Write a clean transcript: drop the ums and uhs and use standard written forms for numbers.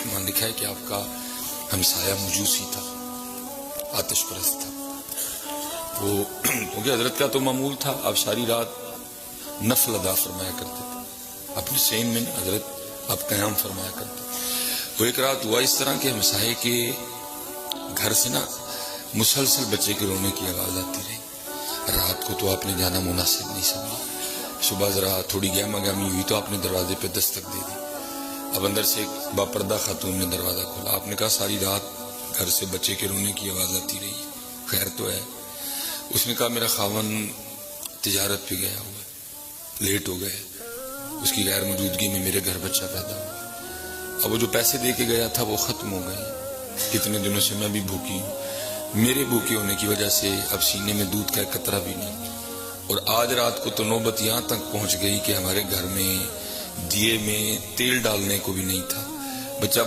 وہاں لکھا ہے کہ آپ کا ہمسایہ مجوسی تھا، آتش پرست تھا. وہ کیونکہ حضرت کا تو معمول تھا، آپ ساری رات نفل ادا فرمایا کرتے تھے، اپنے سین میں حضرت آپ قیام فرمایا کرتے. وہ ایک رات ہوا اس طرح کہ ہمسائے کے گھر سے نا مسلسل بچے کے رونے کی آواز آتی رہی. رات کو تو آپ نے جانا مناسب نہیں سمجھا. صبح ذرا تھوڑی گہما گہمی ہوئی تو آپ نے دروازے پہ دستک دے دی. اب اندر سے ایک باپردہ خاتون نے دروازہ کھولا. آپ نے کہا ساری رات گھر سے بچے کے رونے کی آواز آتی رہی، خیر تو ہے؟ اس نے کہا میرا خاون تجارت پہ گیا ہوا ہے، لیٹ ہو گئے، اس کی غیر موجودگی میں میرے گھر بچہ پیدا ہوا. اب وہ جو پیسے دے کے گیا تھا وہ ختم ہو گئے. کتنے دنوں سے میں بھی بھوکی ہوں. میرے بھوکے ہونے کی وجہ سے اب سینے میں دودھ کا ایک قطرہ بھی نہیں. اور آج رات کو تو نوبت یہاں تک پہنچ گئی کہ ہمارے گھر میں دیے میں تیل ڈالنے کو بھی نہیں تھا. بچہ